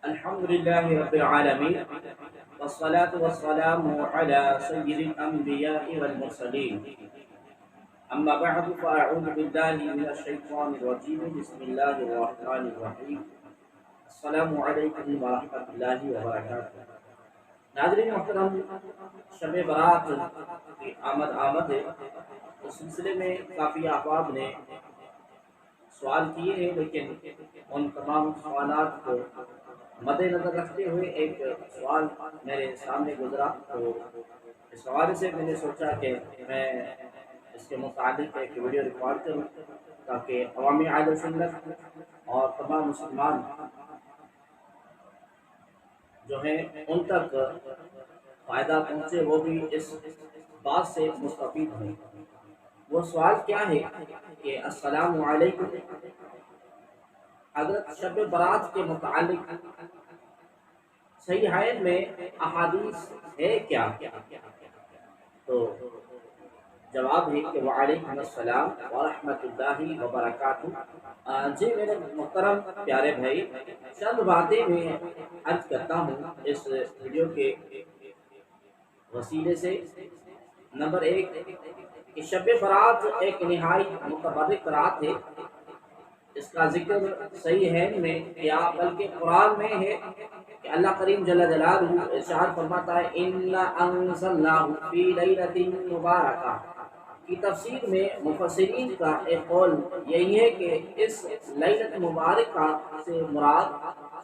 الحمد لله رب العالمين والصلاة والسلام على سيد الأنبياء والمرسلين أما بعد فأعوذ بالله من الشيطان الرجيم بسم الله الرحمن الرحيم السلام عليكم ورحمة الله وبركاته ناظرین محترم، شب برات کی آمد ہے۔ اس سلسلے میں کافی احباب نے سوال کیے ہیں، لیکن ان تمام سوالات کو مد نظر رکھتے ہوئے ایک سوال میرے سامنے گزرا، تو اس حوالے سے میں نے سوچا کہ میں اس کے متعلق ایک ویڈیو ریکارڈ کروں تاکہ عوامی اہل سنت اور تمام مسلمان جو ہیں ان تک فائدہ پہنچے، وہ بھی اس بات سے مستفید ہوں۔ وہ سوال کیا ہے کہ السلام علیکم، حضرت شب برات کے متعلق صحیحین میں احادیث ہے کیا؟ تو جواب ہے کہ وعلیکم السلام ورحمۃ اللہ وبرکاتہ۔ جی میرے محترم پیارے بھائی، چند باتیں میں عرض کرتا ہوں اس ویڈیو کے وسیلے سے۔ نمبر ایک کہ شب برات ایک نہایت متبرک رات ہے۔ اس کا ذکر صحیح ہے میں یا بلکہ قرآن میں ہے کہ اللہ کریم جل جلالہ ارشاد فرماتا ہے اِنَّا أَنزَلْنَاهُ فِي لَيْلَةٍ مُبَارَكَةٍ کی تفسیر میں مفسرین کا ایک قول یہی ہے کہ اس لیلۃ مبارکہ سے مراد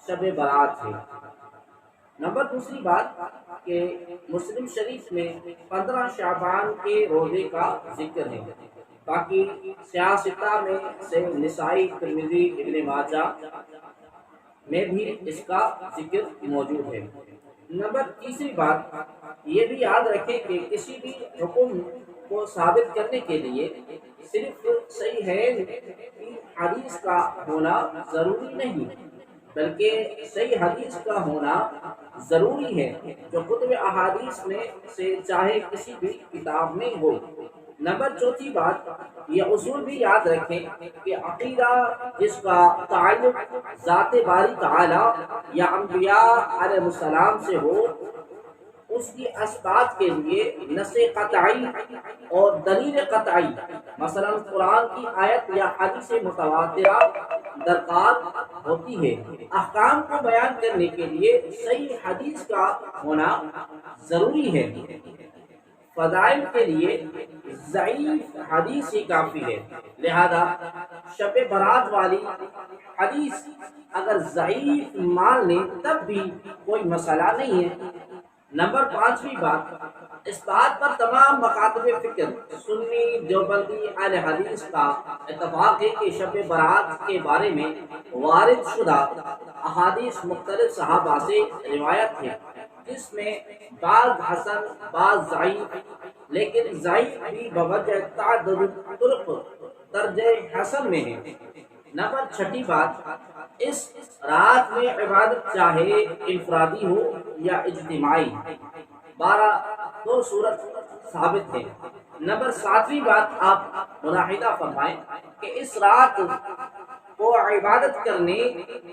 شب برات ہے۔ نمبر دوسری بات کہ مسلم شریف میں 15 شعبان کے روزے کا ذکر ہے، باقی سیاستہ میں سے نسائی، ترمذی، ابن ماجہ میں بھی اس کا ذکر موجود ہے۔ نمبر تیسری بات یہ بھی یاد رکھیں کہ کسی بھی حکم کو ثابت کرنے کے لیے صرف صحیح ہے کہ حدیث کا ہونا ضروری نہیں، بلکہ صحیح حدیث کا ہونا ضروری ہے جو کتب احادیث میں سے چاہے کسی بھی کتاب میں ہو۔ نمبر چوتھی بات یہ اصول بھی یاد رکھیں کہ عقیدہ جس کا تعلق ذات باری تعالی یا انبیاء علیہ السلام سے ہو، اس کی اثبات کے لیے نص قطعی اور دلیل قطعی مثلا قرآن کی آیت یا حدیث متواترہ درکار ہوتی ہے۔ احکام کو بیان کرنے کے لیے صحیح حدیث کا ہونا ضروری ہے۔ فضائل کے لیے ضعیف حدیث ہی کافی ہے، لہذا شب برات والی حدیث اگر ضعیف مان لیں تب بھی کوئی مسئلہ نہیں ہے۔ نمبر پانچویں بات، اس بات پر تمام مکاتب فکر سنی، دیوبندی، اہل حدیث کا اتفاق ہے کہ شب برات کے بارے میں وارد شدہ احادیث مختلف صحابہ سے روایت ہے، جس میں بعض حسن بعض ضعیف، لیکن ضعیف بھی بوجہ تعدد طرق درجہ حسن میں ہے۔ نمبر چھٹی بات، اس رات میں عبادت چاہے انفرادی ہو یا اجتماعی، 12 صورت ثابت ہے۔ نمبر ساتویں بات آپ ملاحظہ فرمائیں کہ اس رات کو عبادت کرنے،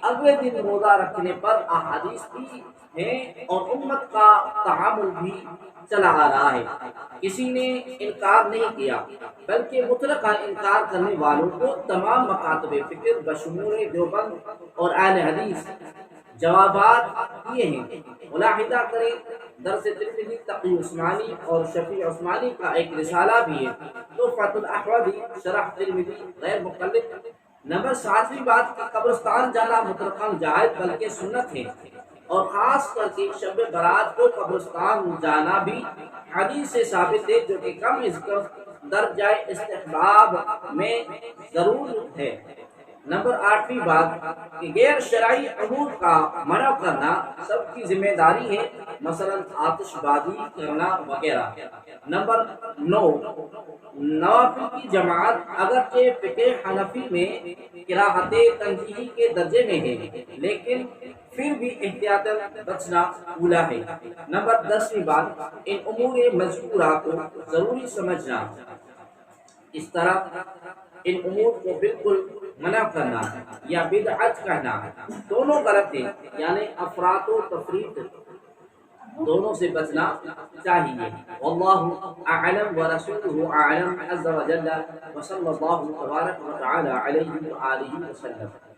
اگلے دن روزہ رکھنے پر احادیث بھی ہیں اور امت کا تعامل بھی چلا آ رہا ہے۔ کسی نے انکار نہیں کیا، بلکہ مطلقاً انکار کرنے والوں کو تمام مکاتب فکر بشمول دیوبند اور اہل حدیث جوابات دیے ہیں۔ ملاحظہ کریں درس ترمذی تقی عثمانی اور شفیع عثمانی کا ایک رسالہ بھی ہے، تحفۃ الاحوذی شرح ترمذی غیر مقلد۔ نمبر ساتویں بات کہ قبرستان جانا مطلقاً جائز بلکہ سنت ہے، اور خاص کر کے شب برات کو قبرستان جانا بھی حدیث سے ثابت ہے، جو کہ کم از کم درجہ استحباب میں ضرور ہے۔ نمبر آٹھویں بات کہ غیر شرعی امور کا منع کرنا سب کی ذمہ داری ہے، مثلا آتش بازی کرنا وغیرہ۔ نمبر 9 نوافل کی جماعت اگرچہ فقہ حنفی میں کراہت تنزیہی کے درجے میں ہے، لیکن پھر بھی احتیاطاً بچنا اولا ہے۔ نمبر 10ویں بات ان امور مذکورہ کو ضروری سمجھنا، اس طرح ان امور کو بالکل منع کرنا یا بدعت کہنا دونوں غلط ہیں، یعنی افراط و تفریط دونوں سے بچنا چاہیے۔ واللہ اعلم ورسولہ اعلم عز وجل، وصلی اللہ تبارک و تعالی علیہ وآلہ وسلم۔